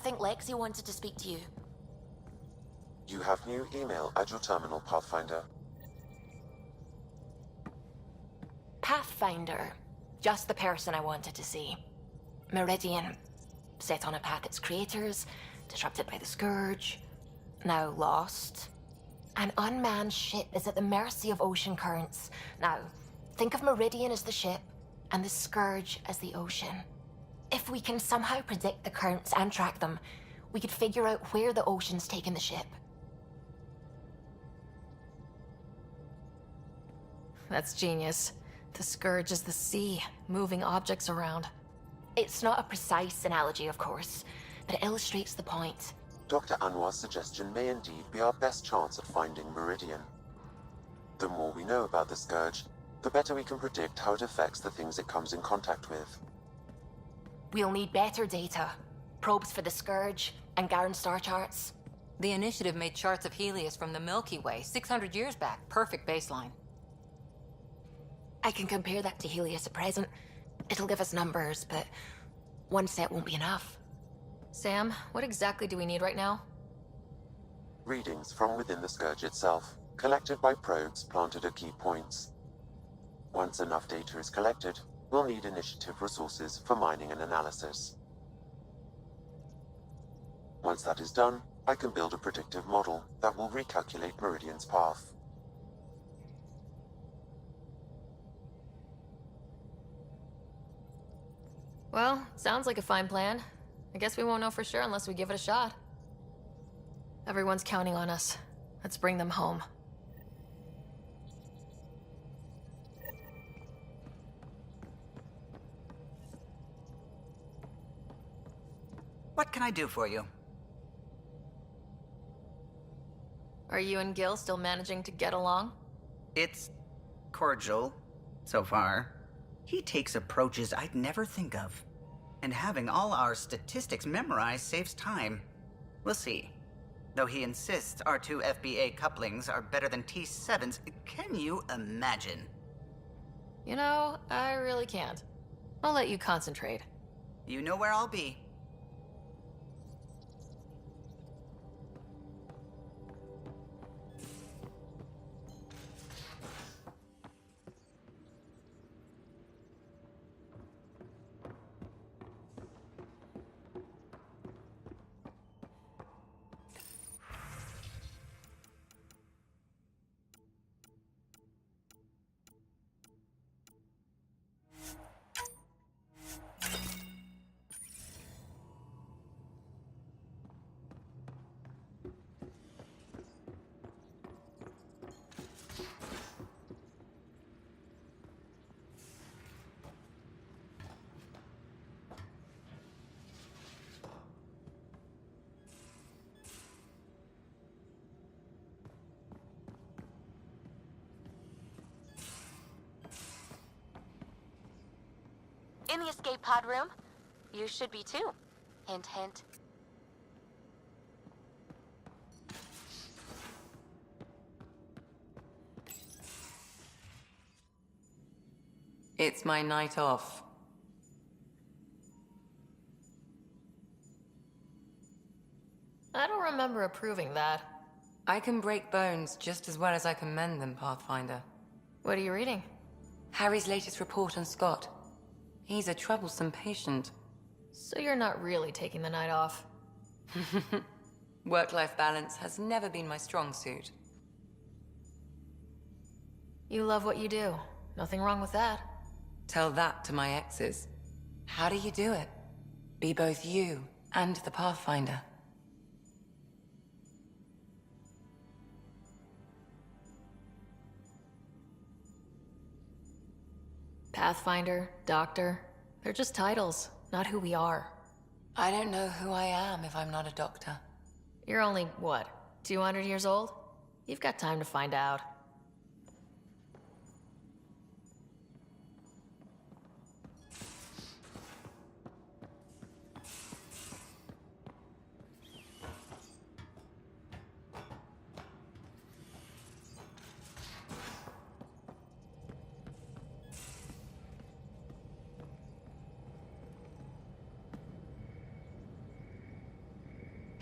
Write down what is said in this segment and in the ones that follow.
think Lexi wanted to speak to you. You have new email at your terminal, Pathfinder. Pathfinder. Just the person I wanted to see. Meridian. Set on a path its creators, disrupted by the Scourge. Now lost. An unmanned ship is at the mercy of ocean currents. Now, think of Meridian as the ship, and the Scourge as the ocean. If we can somehow predict the currents and track them, we could figure out where the ocean's taken the ship. That's genius. The Scourge is the sea, moving objects around. It's not a precise analogy, of course, but it illustrates the point. Dr. Anwar's suggestion may indeed be our best chance at finding Meridian. The more we know about the Scourge, the better we can predict how it affects the things it comes in contact with. We'll need better data. Probes for the Scourge, and Garen star charts. The Initiative made charts of Helios from the Milky Way 600 years back. Perfect baseline. I can compare that to Helios at present. It'll give us numbers, but one set won't be enough. Sam, what exactly do we need right now? Readings from within the Scourge itself, collected by probes planted at key points. Once enough data is collected, we'll need Initiative resources for mining and analysis. Once that is done, I can build a predictive model that will recalculate Meridian's path. Well, sounds like a fine plan. I guess we won't know for sure unless we give it a shot. Everyone's counting on us. Let's bring them home. What can I do for you? Are you and Gil still managing to get along? It's cordial, so far. He takes approaches I'd never think of. And having all our statistics memorized saves time. We'll see. Though he insists our two FBA couplings are better than T7's, can you imagine? You know, I really can't. I'll let you concentrate. You know where I'll be. In the escape pod room, you should be too. Hint, hint. It's my night off. I don't remember approving that. I can break bones just as well as I can mend them, Pathfinder. What are you reading? Harry's latest report on Scott. He's a troublesome patient. So you're not really taking the night off. Work-life balance has never been my strong suit. You love what you do. Nothing wrong with that. Tell that to my exes. How do you do it? Be both you and the Pathfinder. Pathfinder, Doctor, they're just titles, not who we are. I don't know who I am if I'm not a doctor. You're only, what, 200 years old? You've got time to find out.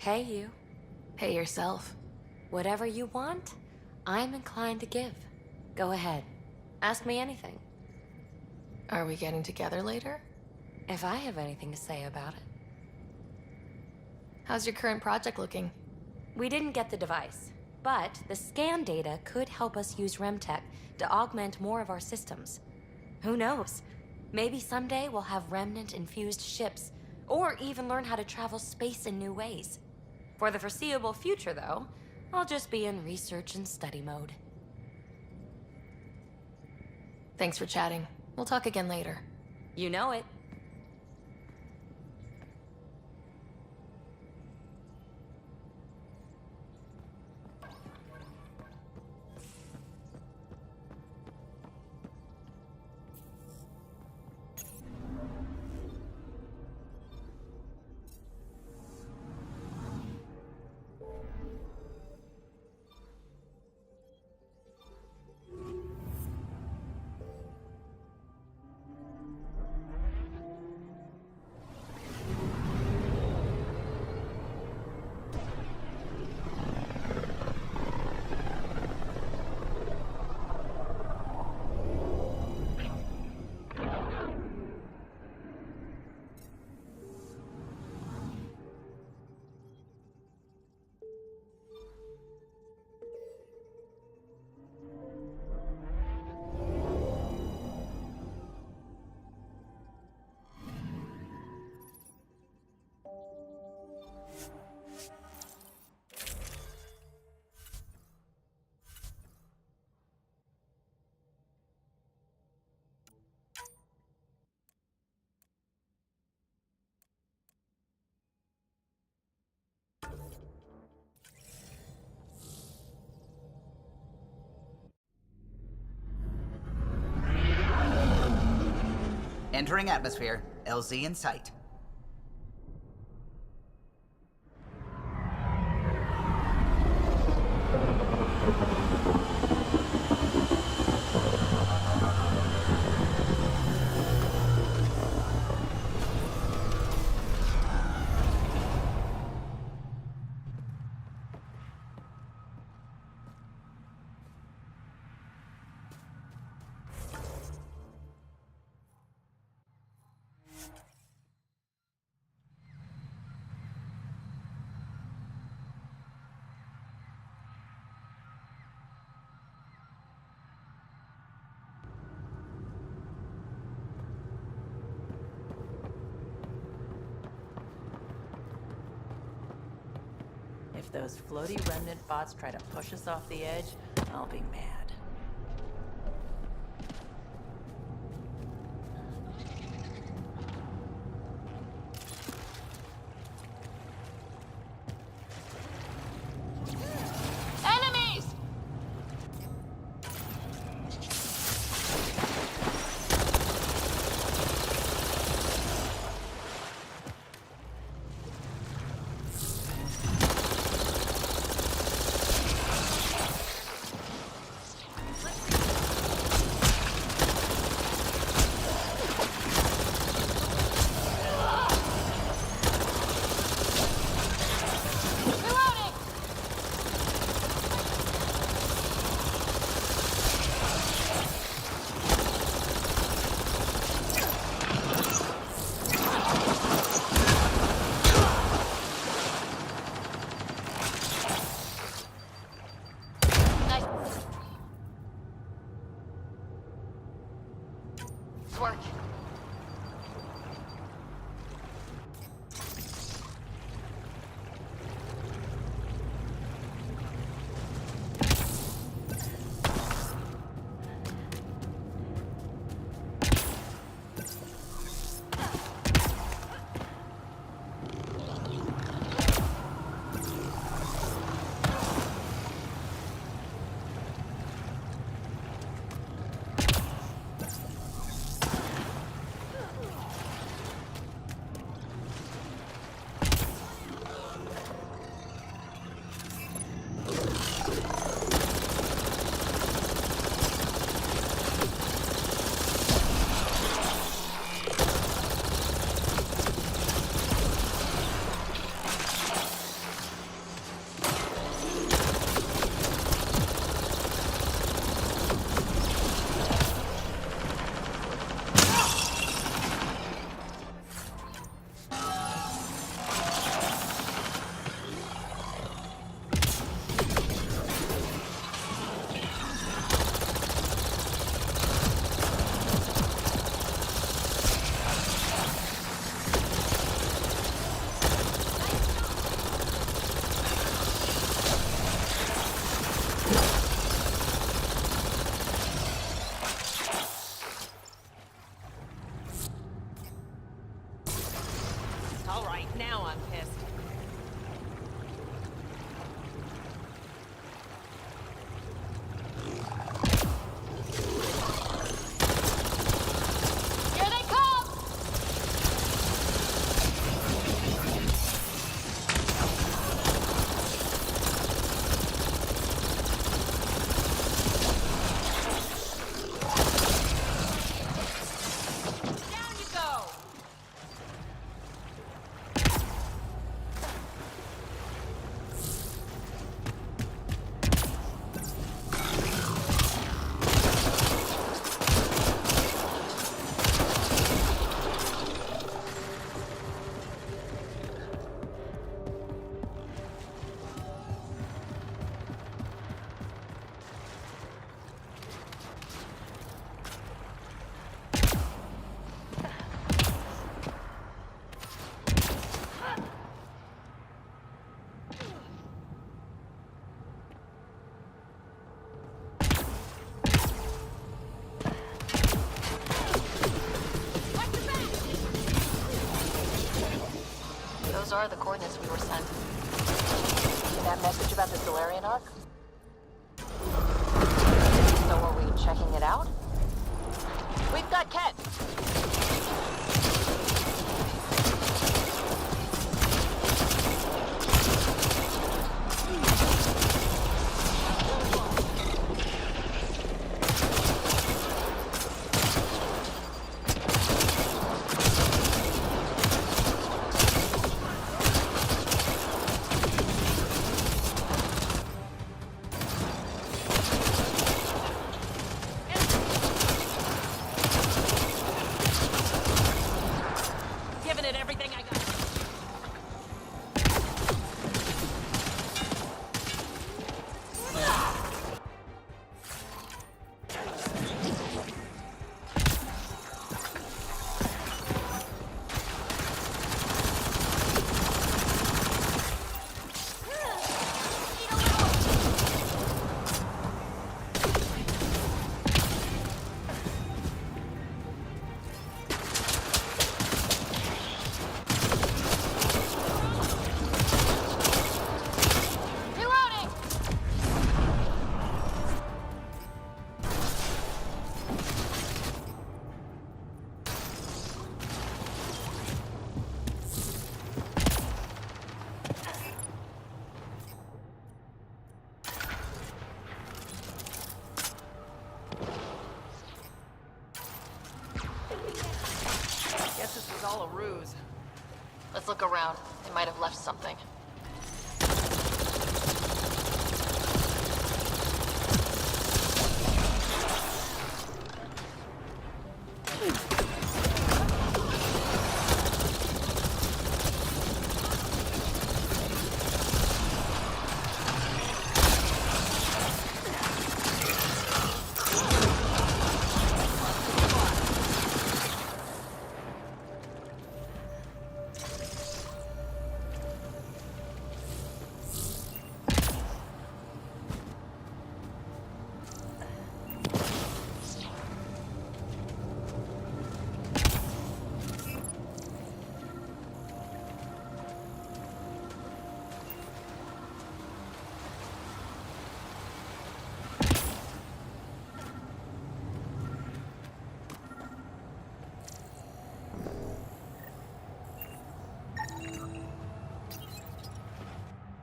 Hey, you. Pay yourself. Whatever you want, I'm inclined to give. Go ahead. Ask me anything. Are we getting together later? If I have anything to say about it. How's your current project looking? We didn't get the device, but the scan data could help us use RemTech to augment more of our systems. Who knows? Maybe someday we'll have remnant-infused ships, or even learn how to travel space in new ways. For the foreseeable future, though, I'll just be in research and study mode. Thanks for chatting. We'll talk again later. You know it. Entering atmosphere. LZ in sight. If those floaty remnant bots try to push us off the edge, I'll be mad. Enemies! Right, now I'm pissed. Here they come! Down you go! Those are the coordinates we were sent. And that message about the Solarian Ark? So are we checking it out? We've got Ket! Giving it everything I got. Reloading! Guess this was all a ruse. Let's look around. They might have left something.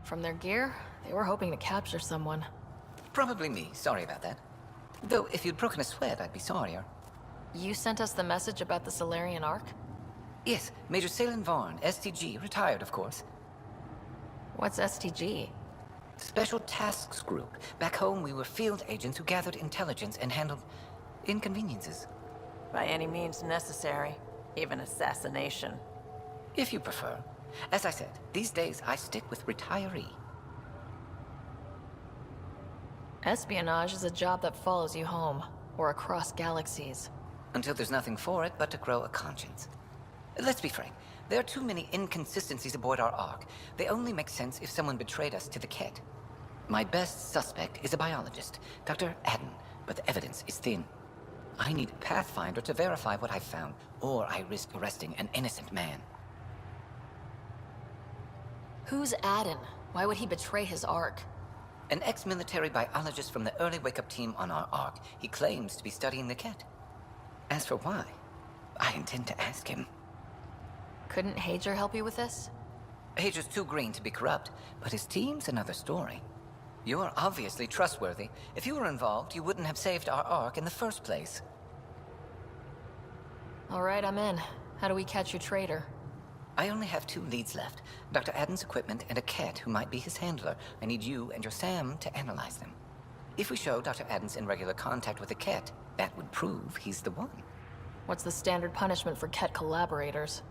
From their gear, they were hoping to capture someone. Probably me. Sorry about that. Though, if you'd broken a sweat, I'd be sorrier. You sent us the message about the Solarian Ark? Yes, Major Salin Vaughn, STG, retired, of course. What's STG? Special Tasks Group. Back home, we were field agents who gathered intelligence and handled inconveniences. By any means necessary. Even assassination. If you prefer. As I said, these days I stick with retiree. Espionage is a job that follows you home, or across galaxies. Until there's nothing for it but to grow a conscience. Let's be frank, there are too many inconsistencies aboard our Ark. They only make sense if someone betrayed us to the Ket. My best suspect is a biologist, Dr. Adden, but the evidence is thin. I need a Pathfinder to verify what I've found, or I risk arresting an innocent man. Who's Aden? Why would he betray his Ark? An ex-military biologist from the early wake-up team on our Ark. He claims to be studying the Ket. As for why, I intend to ask him. Couldn't Hager help you with this? Hager's too green to be corrupt, but his team's another story. You're obviously trustworthy. If you were involved, you wouldn't have saved our Ark in the first place. All right, I'm in. How do we catch your traitor? I only have 2 leads left. Dr. Aden's equipment and a Ket who might be his handler. I need you and your Sam to analyze them. If we show Dr. Aden's in regular contact with the Ket, that would prove he's the one. What's the standard punishment for Ket collaborators?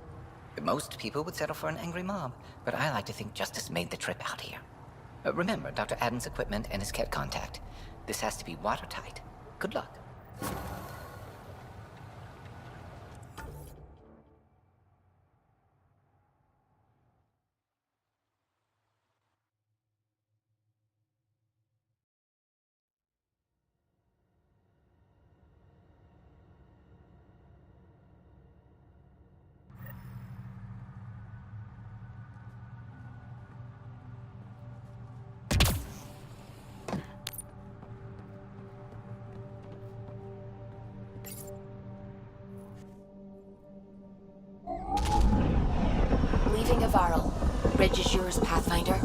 Most people would settle for an angry mob, but I like to think justice made the trip out here. Remember Dr. Aden's equipment and his Ket contact. This has to be watertight. Good luck. Leaving Avaril. Bridge is yours, Pathfinder.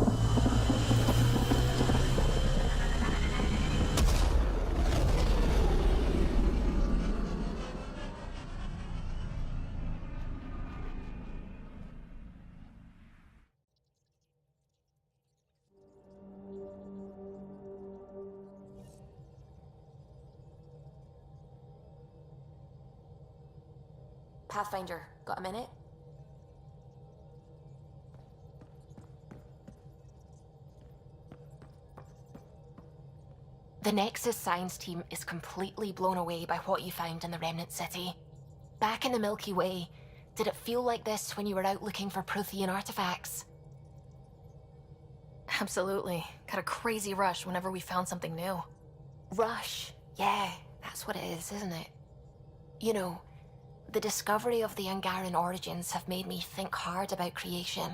Pathfinder, got a minute? The Nexus science team is completely blown away by what you found in the Remnant City. Back in the Milky Way, did it feel like this when you were out looking for Prothean artifacts? Absolutely. Got a crazy rush whenever we found something new. Rush. Yeah, that's what it is, isn't it? You know, the discovery of the Angaran origins have made me think hard about creation.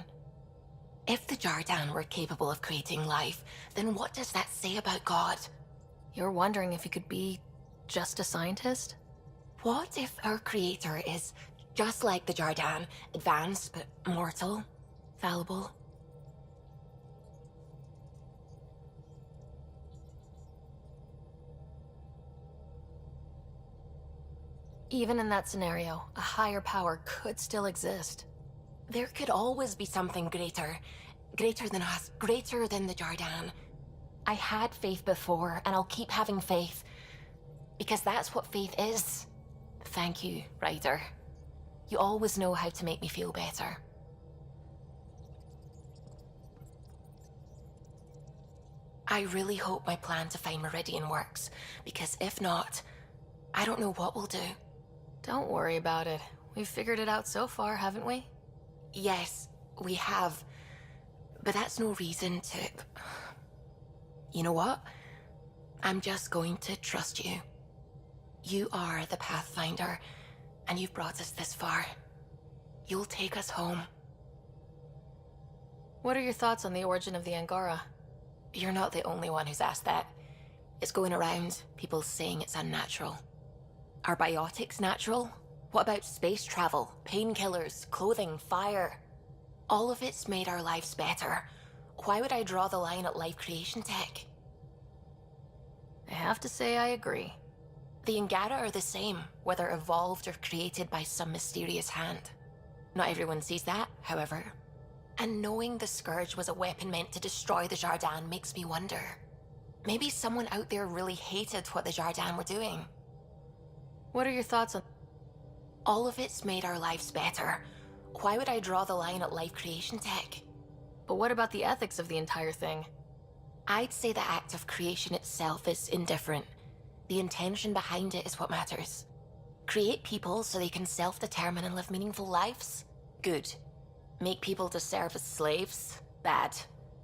If the Jardan were capable of creating life, then what does that say about God? You're wondering if he could be just a scientist? What if our creator is just like the Jardan, advanced but mortal, fallible? Even in that scenario, a higher power could still exist. There could always be something greater. Greater than us, greater than the Jardan. I had faith before, and I'll keep having faith. Because that's what faith is. Thank you, Ryder. You always know how to make me feel better. I really hope my plan to find Meridian works, because if not, I don't know what we'll do. Don't worry about it. We've figured it out so far, haven't we? Yes, we have. But that's no reason to... You know what? I'm just going to trust you. You are the Pathfinder, and you've brought us this far. You'll take us home. What are your thoughts on the origin of the Angara? You're not the only one who's asked that. It's going around, people saying it's unnatural. Are biotics natural? What about space travel, painkillers, clothing, fire? All of it's made our lives better. Why would I draw the line at life creation tech? I have to say I agree. The Angara are the same, whether evolved or created by some mysterious hand. Not everyone sees that, however. And knowing the Scourge was a weapon meant to destroy the Jardan makes me wonder. Maybe someone out there really hated what the Jardan were doing. What are your thoughts on... All of it's made our lives better. Why would I draw the line at life creation tech? But what about the ethics of the entire thing? I'd say the act of creation itself is indifferent. The intention behind it is what matters. Create people so they can self-determine and live meaningful lives? Good. Make people to serve as slaves? Bad.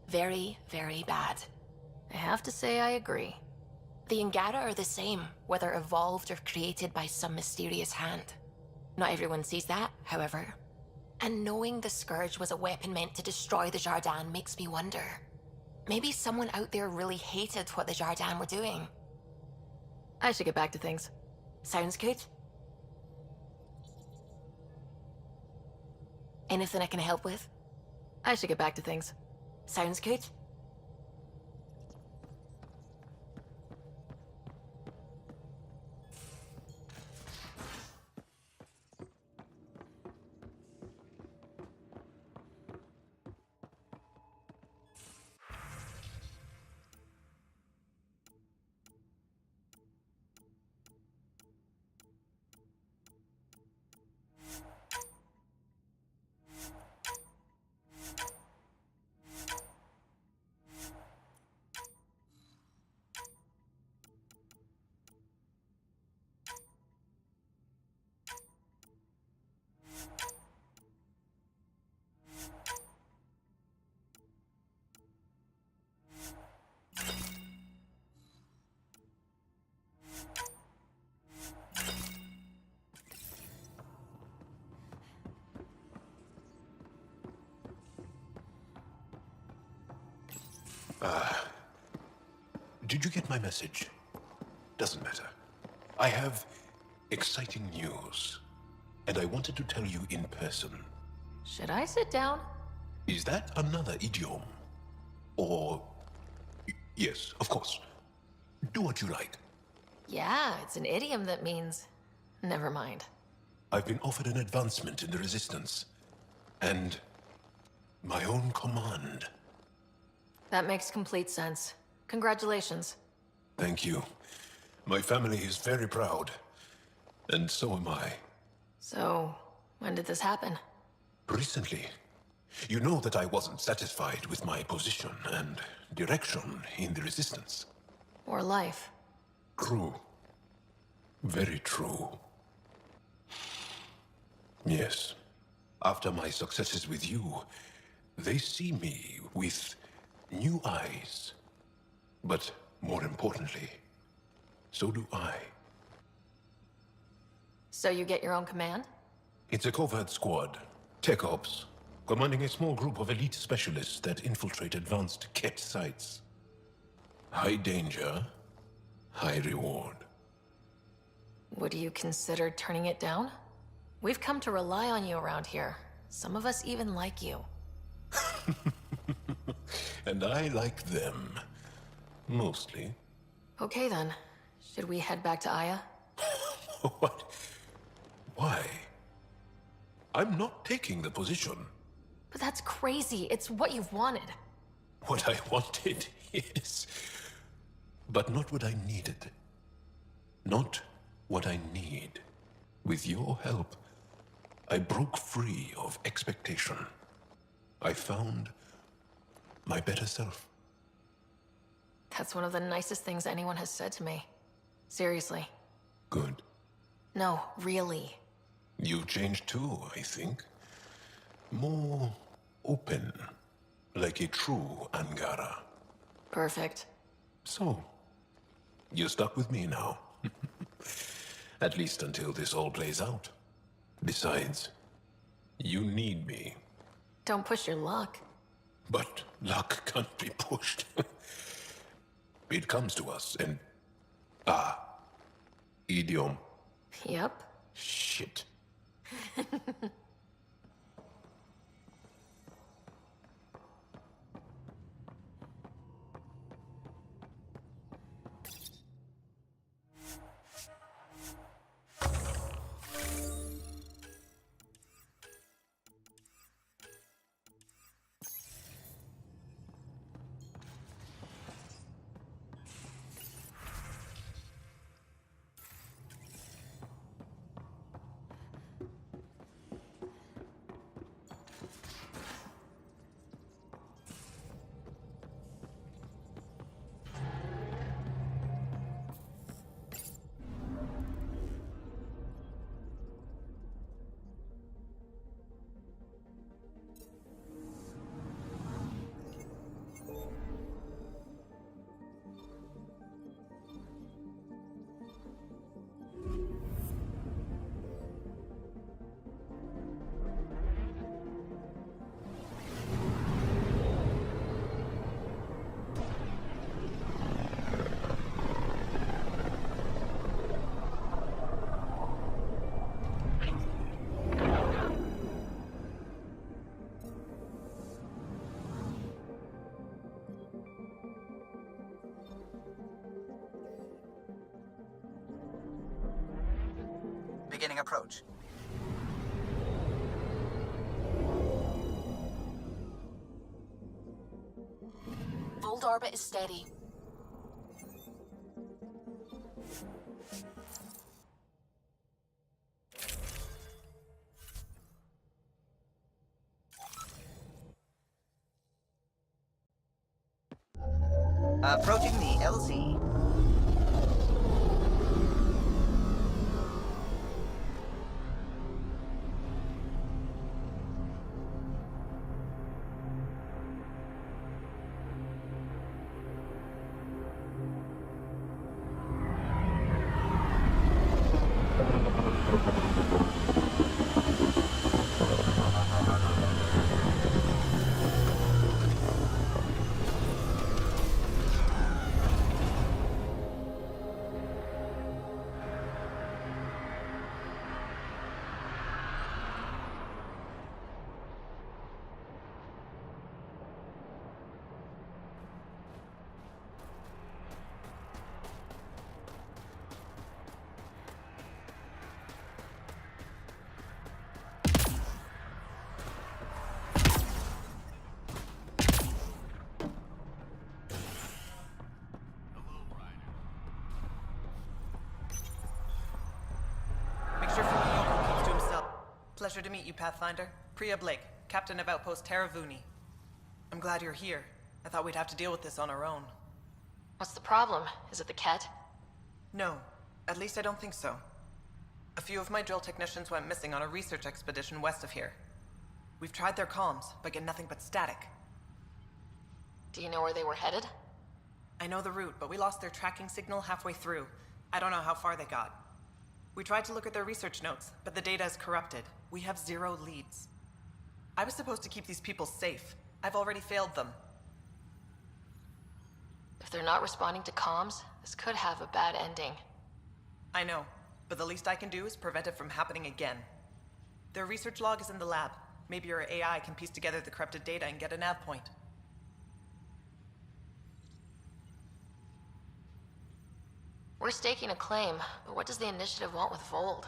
Very, very bad. I have to say I agree. The Angara are the same, whether evolved or created by some mysterious hand. Not everyone sees that, however. And knowing the Scourge was a weapon meant to destroy the Jardin makes me wonder. Maybe someone out there really hated what the Jardin were doing. I should get back to things. Sounds good. Anything I can help with? I should get back to things. Sounds good. Did you get my message? Doesn't matter. I have exciting news, and I wanted to tell you in person. Should I sit down? Is that another idiom? Or... Yes, of course. Do what you like. Yeah, it's an idiom that means... Never mind. I've been offered an advancement in the Resistance, and my own command. That makes complete sense. Congratulations. Thank you. My family is very proud, and so am I. So, when did this happen? Recently. You know that I wasn't satisfied with my position and direction in the Resistance. Or life. True. Very true. Yes. After my successes with you, they see me with new eyes. But more importantly, so do I. So you get your own command? It's a covert squad, Tech Ops, commanding a small group of elite specialists that infiltrate advanced Ket sites. High danger, high reward. Would you consider turning it down? We've come to rely on you around here. Some of us even like you. And I like them. Mostly. Okay then. Should we head back to Aya? What? Why? I'm not taking the position. But that's crazy. It's what you've wanted. What I wanted, yes. But not what I needed. Not what I need. With your help, I broke free of expectation. I found my better self. That's one of the nicest things anyone has said to me. Seriously. Good. No, really. You changed too, I think. More open, like a true Angara. Perfect. So, you're stuck with me now. At least until this all plays out. Besides, you need me. Don't push your luck. But luck can't be pushed. It comes to us, and... idiom. Yep. Shit. Beginning approach. Fold orbit is steady. Approaching the LZ. Make sure Fumiyoko keeps to himself. Pleasure to meet you, Pathfinder. Priya Blake, Captain of Outpost Taravuni. I'm glad you're here. I thought we'd have to deal with this on our own. What's the problem? Is it the Ket? No, at least I don't think so. A few of my drill technicians went missing on a research expedition west of here. We've tried their comms, but get nothing but static. Do you know where they were headed? I know the route, but we lost their tracking signal halfway through. I don't know how far they got. We tried to look at their research notes, but the data is corrupted. We have 0 leads. I was supposed to keep these people safe. I've already failed them. If they're not responding to comms, this could have a bad ending. I know, but the least I can do is prevent it from happening again. Their research log is in the lab. Maybe your AI can piece together the corrupted data and get a nav point. We're staking a claim, but what does the initiative want with Vold?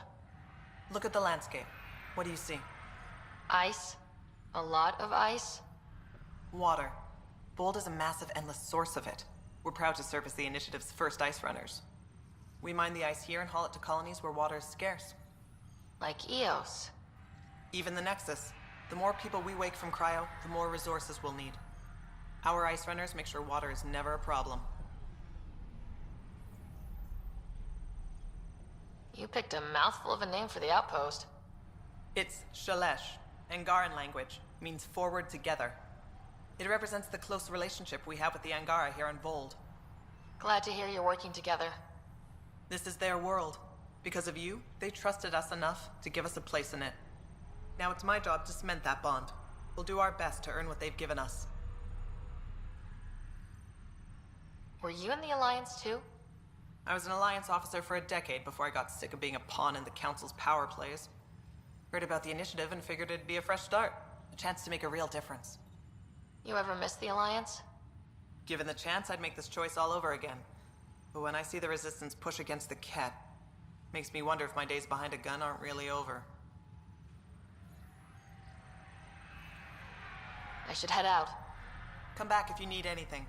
Look at the landscape. What do you see? Ice? A lot of ice? Water. Bold is a massive, endless source of it. We're proud to serve as the initiative's first ice runners. We mine the ice here and haul it to colonies where water is scarce. Like Eos. Even the Nexus. The more people we wake from cryo, the more resources we'll need. Our ice runners make sure water is never a problem. You picked a mouthful of a name for the outpost. It's Shalesh, Angaran language, means forward together. It represents the close relationship we have with the Angara here on Vold. Glad to hear you're working together. This is their world. Because of you, they trusted us enough to give us a place in it. Now it's my job to cement that bond. We'll do our best to earn what they've given us. Were you in the Alliance too? I was an Alliance officer for a decade before I got sick of being a pawn in the Council's power plays. Heard about the initiative and figured it'd be a fresh start. A chance to make a real difference. You ever miss the Alliance? Given the chance, I'd make this choice all over again. But when I see the Resistance push against the Ket, makes me wonder if my days behind a gun aren't really over. I should head out. Come back if you need anything.